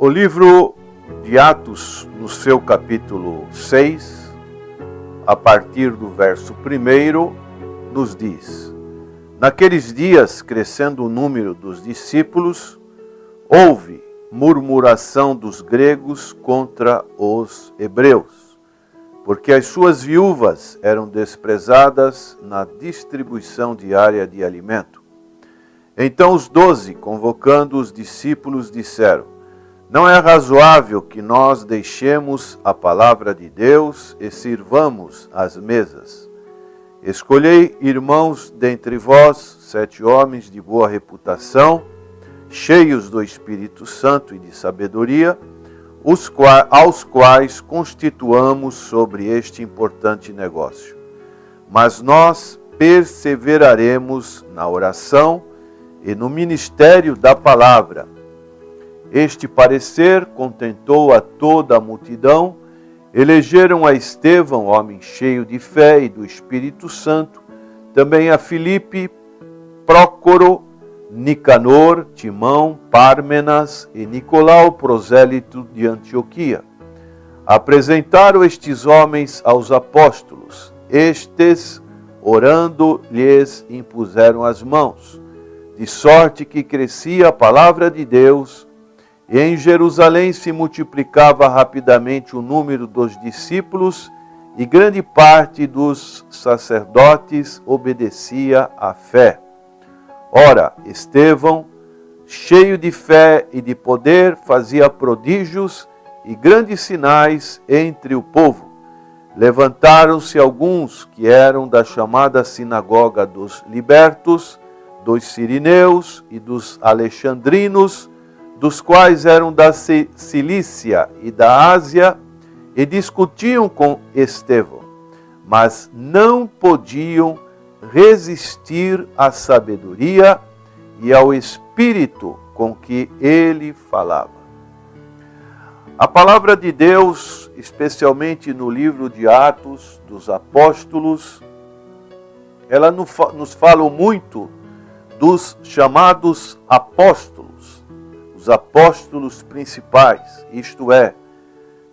O livro de Atos, no seu capítulo 6, a partir do verso 1, nos diz: Naqueles dias, crescendo o número dos discípulos, houve murmuração dos gregos contra os hebreus, porque as suas viúvas eram desprezadas na distribuição diária de alimento. Então os 12, convocando os discípulos, disseram: Não é razoável que nós deixemos a palavra de Deus e sirvamos às mesas. Escolhei, irmãos, dentre vós, 7 homens de boa reputação, cheios do Espírito Santo e de sabedoria, aos quais constituamos sobre este importante negócio. Mas nós perseveraremos na oração e no ministério da palavra. Este parecer contentou a toda a multidão. Elegeram a Estevão, homem cheio de fé e do Espírito Santo, também a Filipe, Prócoro, Nicanor, Timão, Pármenas e Nicolau, prosélito de Antioquia. Apresentaram estes homens aos apóstolos. Estes, orando, lhes impuseram as mãos, de sorte que crescia a palavra de Deus, e em Jerusalém se multiplicava rapidamente o número dos discípulos, e grande parte dos sacerdotes obedecia à fé. Ora, Estevão, cheio de fé e de poder, fazia prodígios e grandes sinais entre o povo. Levantaram-se alguns que eram da chamada sinagoga dos libertos, dos sirineus e dos alexandrinos, dos quais eram da Cilícia e da Ásia, e discutiam com Estevão, mas não podiam resistir à sabedoria e ao espírito com que ele falava. A palavra de Deus, especialmente no livro de Atos dos Apóstolos, ela nos fala muito dos chamados apóstolos, os apóstolos principais, isto é,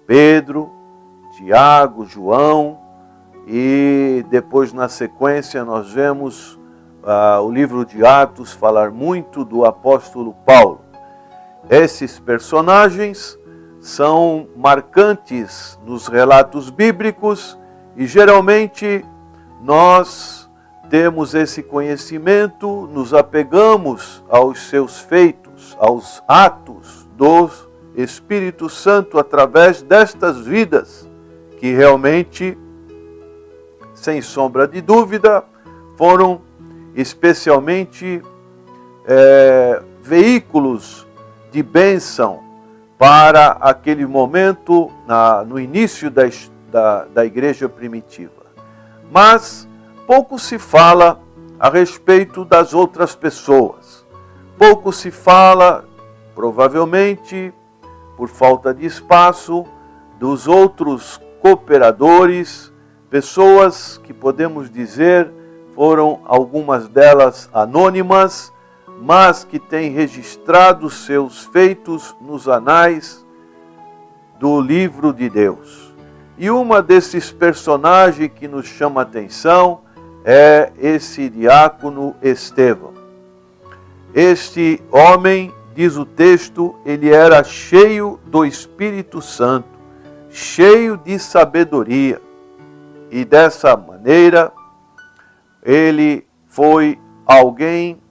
Pedro, Tiago, João, e depois na sequência nós vemos o livro de Atos falar muito do apóstolo Paulo. Esses personagens são marcantes nos relatos bíblicos e geralmente nós temos esse conhecimento, nos apegamos aos seus feitos, aos atos do Espírito Santo através destas vidas, que realmente, sem sombra de dúvida, foram especialmente veículos de bênção para aquele momento no início da igreja primitiva. Mas pouco se fala a respeito das outras pessoas. Pouco se fala, provavelmente, por falta de espaço, dos outros cooperadores, pessoas que podemos dizer foram algumas delas anônimas, mas que têm registrado seus feitos nos anais do livro de Deus. E uma desses personagens que nos chama a atenção é esse diácono Estevão. Este homem, diz o texto, ele era cheio do Espírito Santo, cheio de sabedoria. E dessa maneira, ele foi alguém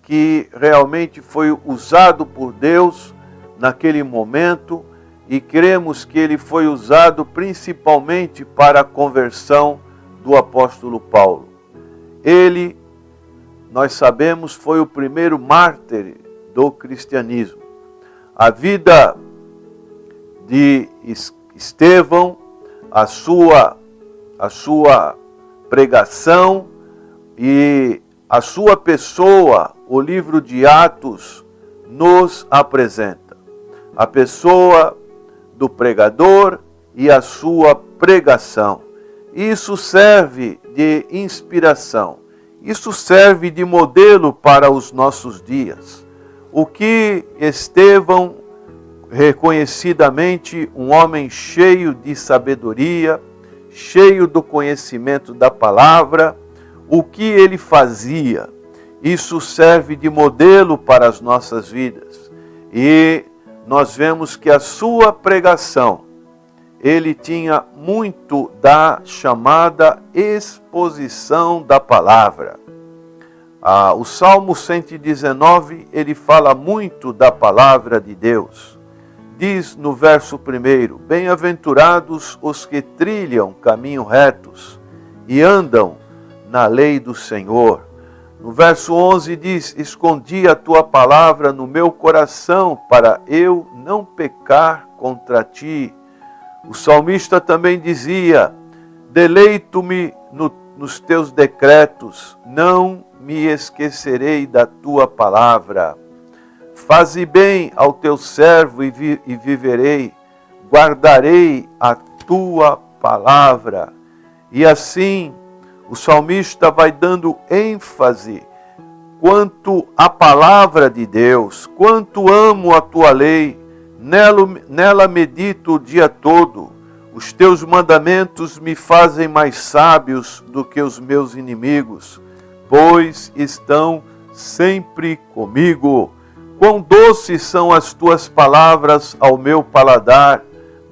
que realmente foi usado por Deus naquele momento, e cremos que ele foi usado principalmente para a conversão do apóstolo Paulo. Ele, nós sabemos, foi o primeiro mártir do cristianismo. A vida de Estevão, a sua pregação e a sua pessoa, o livro de Atos nos apresenta. A pessoa do pregador e a sua pregação. Isso serve de inspiração. Isso serve de modelo para os nossos dias. O que Estevão reconhecidamente um homem cheio de sabedoria, cheio do conhecimento da palavra. O que ele fazia, isso serve de modelo para as nossas vidas. E nós vemos que a sua pregação, ele tinha muito da chamada exposição da palavra. O Salmo 119, ele fala muito da palavra de Deus. Diz no verso 1, bem-aventurados os que trilham caminho retos e andam na lei do Senhor. No verso 11 diz, escondi a tua palavra no meu coração para eu não pecar contra ti. O salmista também dizia, deleito-me nos teus decretos, não me esquecerei da tua palavra. Faze bem ao teu servo e viverei, guardarei a tua palavra. E assim, o salmista vai dando ênfase quanto à palavra de Deus, quanto amo a tua lei, nela medito o dia todo. Os teus mandamentos me fazem mais sábios do que os meus inimigos, pois estão sempre comigo. Quão doces são as tuas palavras ao meu paladar,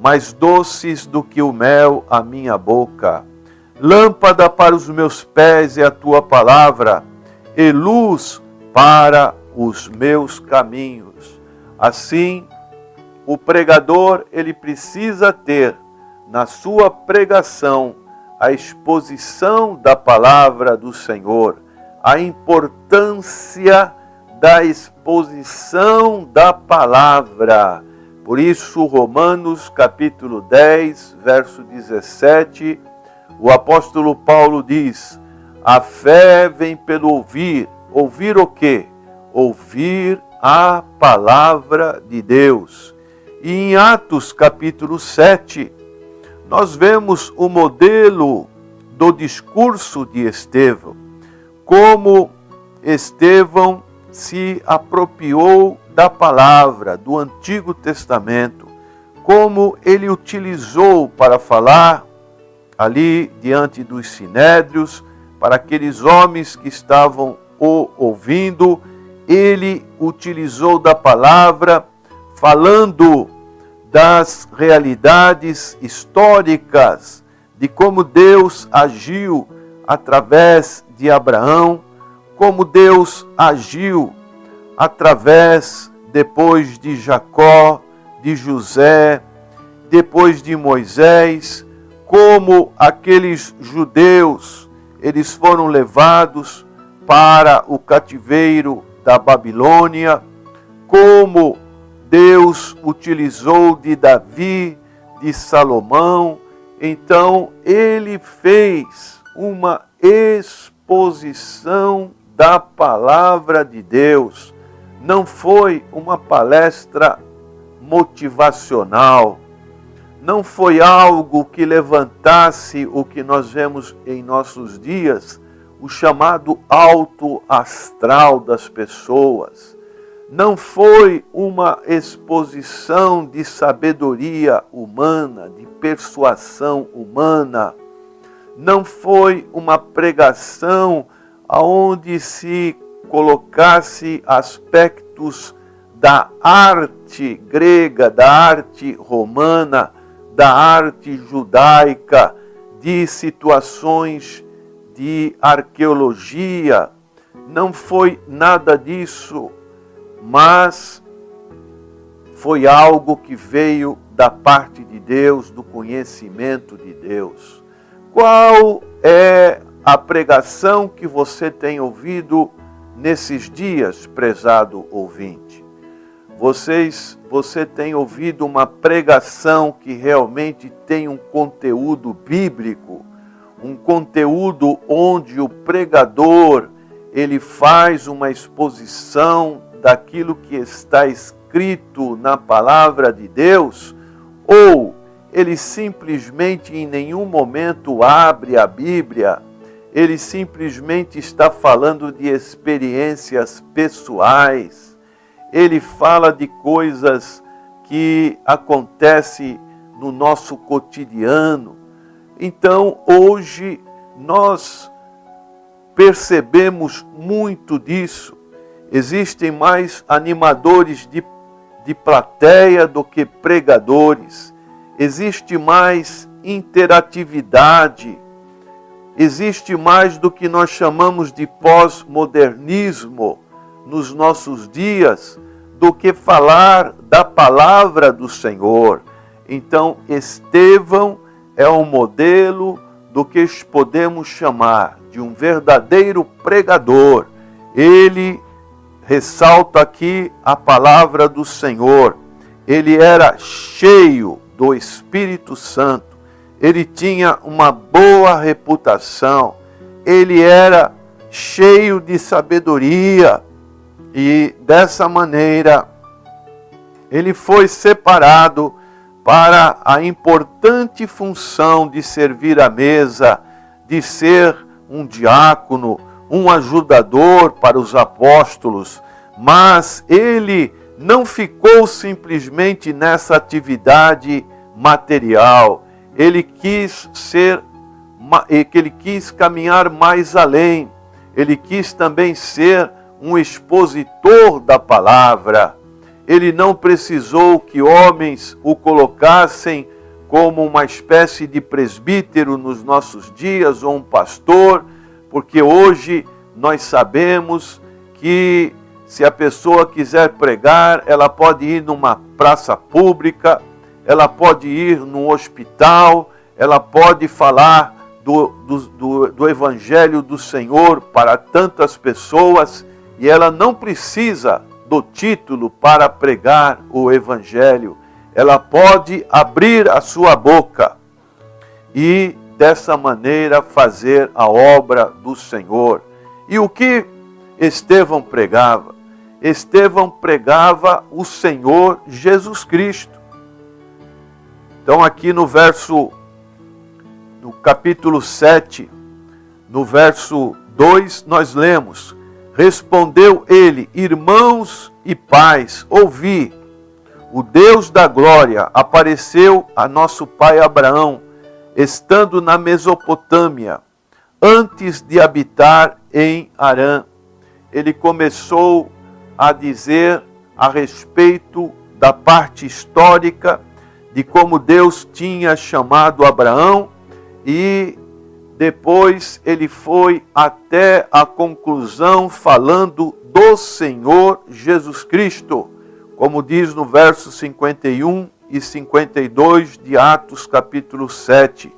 mais doces do que o mel à minha boca. Lâmpada para os meus pés é a tua palavra, e luz para os meus caminhos. Assim, o pregador, ele precisa ter na sua pregação a exposição da palavra do Senhor, a importância da exposição da palavra. Por isso, Romanos capítulo 10, verso 17, o apóstolo Paulo diz, a fé vem pelo ouvir. Ouvir o quê? Ouvir a palavra de Deus. E em Atos capítulo 7, nós vemos o modelo do discurso de Estevão. Como Estevão se apropriou da palavra do Antigo Testamento, como ele utilizou para falar ali diante dos sinédrios, para aqueles homens que estavam o ouvindo, ele utilizou da palavra, falando das realidades históricas, de como Deus agiu através de Abraão, como Deus agiu através, depois de Jacó, de José, depois de Moisés, como aqueles judeus, eles foram levados para o cativeiro da Babilônia, como Deus utilizou de Davi, de Salomão. Então, ele fez uma exposição da palavra de Deus. Não foi uma palestra motivacional, não foi algo que levantasse o que nós vemos em nossos dias, o chamado alto astral das pessoas. Não foi uma exposição de sabedoria humana, de persuasão humana. Não foi uma pregação onde se colocasse aspectos da arte grega, da arte romana, da arte judaica, de situações de arqueologia. Não foi nada disso, mas foi algo que veio da parte de Deus, do conhecimento de Deus. Qual é a pregação que você tem ouvido nesses dias, prezado ouvinte? Você tem ouvido uma pregação que realmente tem um conteúdo bíblico, um conteúdo onde o pregador, ele faz uma exposição daquilo que está escrito na palavra de Deus, ou ele simplesmente em nenhum momento abre a Bíblia, ele simplesmente está falando de experiências pessoais, ele fala de coisas que acontece no nosso cotidiano. Então, hoje, nós percebemos muito disso. Existem mais animadores de plateia do que pregadores. Existe mais interatividade. Existe mais do que nós chamamos de pós-modernismo nos nossos dias, do que falar da palavra do Senhor. Então, Estevão é um modelo do que podemos chamar de um verdadeiro pregador. Ele ressalta aqui a palavra do Senhor. Ele era cheio do Espírito Santo. Ele tinha uma boa reputação. Ele era cheio de sabedoria. E dessa maneira, ele foi separado para a importante função de servir à mesa, de ser um diácono, um ajudador para os apóstolos. Mas ele não ficou simplesmente nessa atividade material. Ele quis caminhar mais além. Ele quis também ser um expositor da palavra. Ele não precisou que homens o colocassem como uma espécie de presbítero nos nossos dias, ou um pastor, porque hoje nós sabemos que se a pessoa quiser pregar, ela pode ir numa praça pública, ela pode ir num hospital, ela pode falar do Evangelho do Senhor para tantas pessoas, e ela não precisa do título para pregar o Evangelho. Ela pode abrir a sua boca e, dessa maneira, fazer a obra do Senhor. E o que Estevão pregava? Estevão pregava o Senhor Jesus Cristo. Então, aqui no capítulo 7, no verso 2, nós lemos: respondeu ele: irmãos e pais, ouvi. O Deus da glória apareceu a nosso pai Abraão, estando na Mesopotâmia, antes de habitar em Harã. Ele começou a dizer a respeito da parte histórica de como Deus tinha chamado Abraão, e depois ele foi até a conclusão falando do Senhor Jesus Cristo, como diz no verso 51 e 52 de Atos capítulo 7.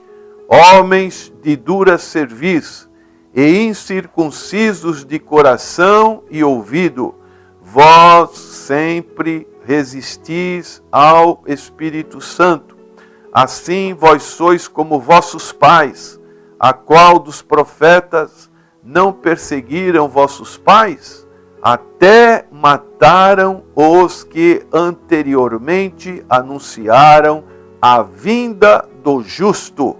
Homens de dura cerviz e incircuncisos de coração e ouvido, vós sempre resistis ao Espírito Santo. Assim vós sois como vossos pais. A qual dos profetas não perseguiram vossos pais? Até mataram os que anteriormente anunciaram a vinda do justo,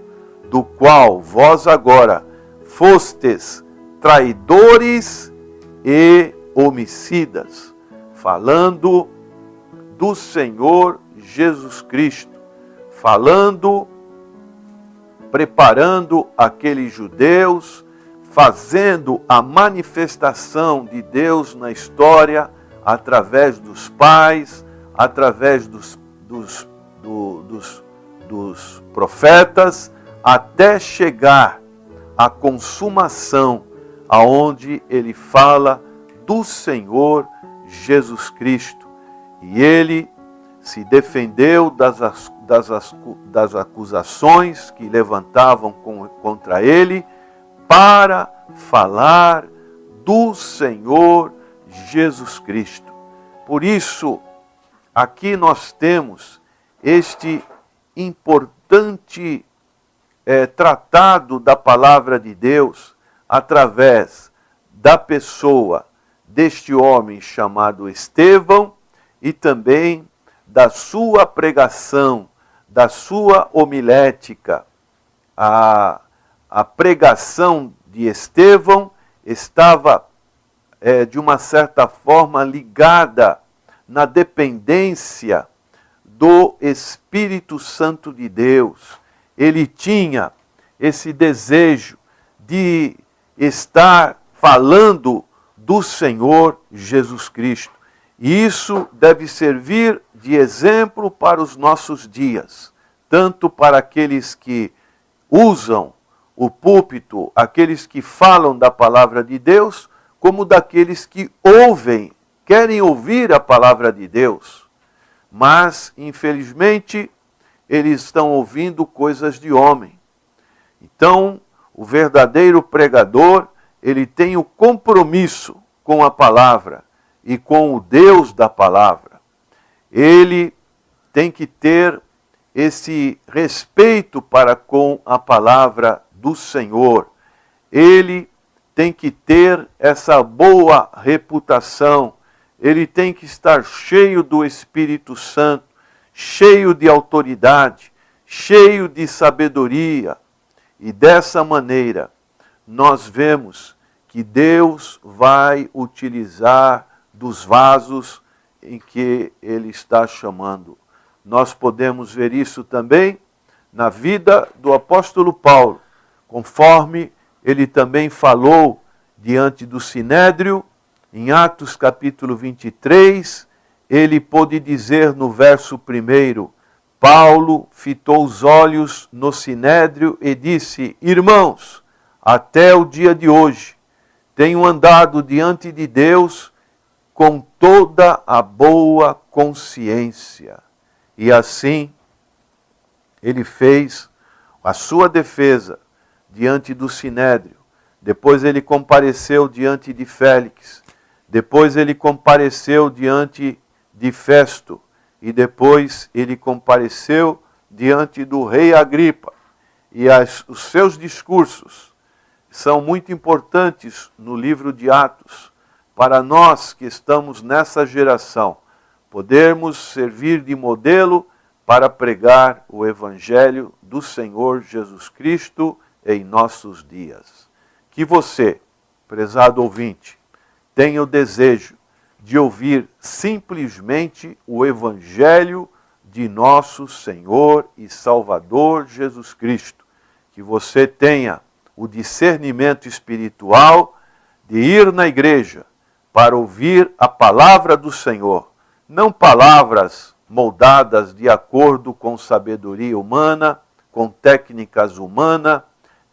do qual vós agora fostes traidores e homicidas. Falando do Senhor Jesus Cristo, preparando aqueles judeus, fazendo a manifestação de Deus na história, através dos pais, através dos profetas, até chegar à consumação, aonde ele fala do Senhor Jesus Cristo. E ele se defendeu das acusações que levantavam contra ele, para falar do Senhor Jesus Cristo. Por isso, aqui nós temos este importante tratado da palavra de Deus, através da pessoa deste homem chamado Estevão, e também da sua pregação, da sua homilética. A pregação de Estevão estava, de uma certa forma, ligada na dependência do Espírito Santo de Deus. Ele tinha esse desejo de estar falando do Senhor Jesus Cristo. E isso deve servir de exemplo para os nossos dias, tanto para aqueles que usam o púlpito, aqueles que falam da palavra de Deus, como daqueles que ouvem, querem ouvir a palavra de Deus, mas, infelizmente, eles estão ouvindo coisas de homem. Então, o verdadeiro pregador, ele tem o compromisso com a palavra e com o Deus da palavra. Ele tem que ter esse respeito para com a palavra do Senhor. Ele tem que ter essa boa reputação. Ele tem que estar cheio do Espírito Santo, cheio de autoridade, cheio de sabedoria. E dessa maneira, nós vemos que Deus vai utilizar dos vasos em que Ele está chamando. Nós podemos ver isso também na vida do apóstolo Paulo, conforme ele também falou diante do Sinédrio, em Atos capítulo 23, ele pôde dizer no verso 1, Paulo fitou os olhos no Sinédrio e disse: irmãos, até o dia de hoje, tenho andado diante de Deus com toda a boa consciência. E assim, ele fez a sua defesa diante do Sinédrio. Depois ele compareceu diante de Félix. Depois ele compareceu diante de Festo. E depois ele compareceu diante do rei Agripa. E os seus discursos são muito importantes no livro de Atos, para nós que estamos nessa geração, podermos servir de modelo para pregar o Evangelho do Senhor Jesus Cristo em nossos dias. Que você, prezado ouvinte, tenha o desejo de ouvir simplesmente o Evangelho de nosso Senhor e Salvador Jesus Cristo. Que você tenha o discernimento espiritual de ir na igreja para ouvir a palavra do Senhor, não palavras moldadas de acordo com sabedoria humana, com técnicas humanas,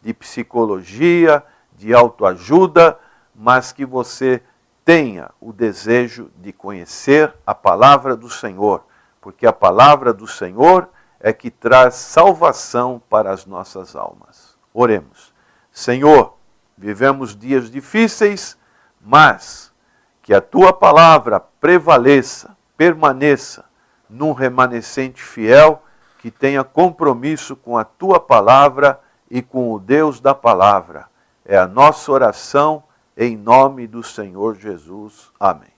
de psicologia, de autoajuda, mas que você tenha o desejo de conhecer a palavra do Senhor, porque a palavra do Senhor é que traz salvação para as nossas almas. Oremos. Senhor, vivemos dias difíceis, mas que a Tua palavra prevaleça, permaneça num remanescente fiel que tenha compromisso com a Tua palavra e com o Deus da palavra. É a nossa oração em nome do Senhor Jesus. Amém.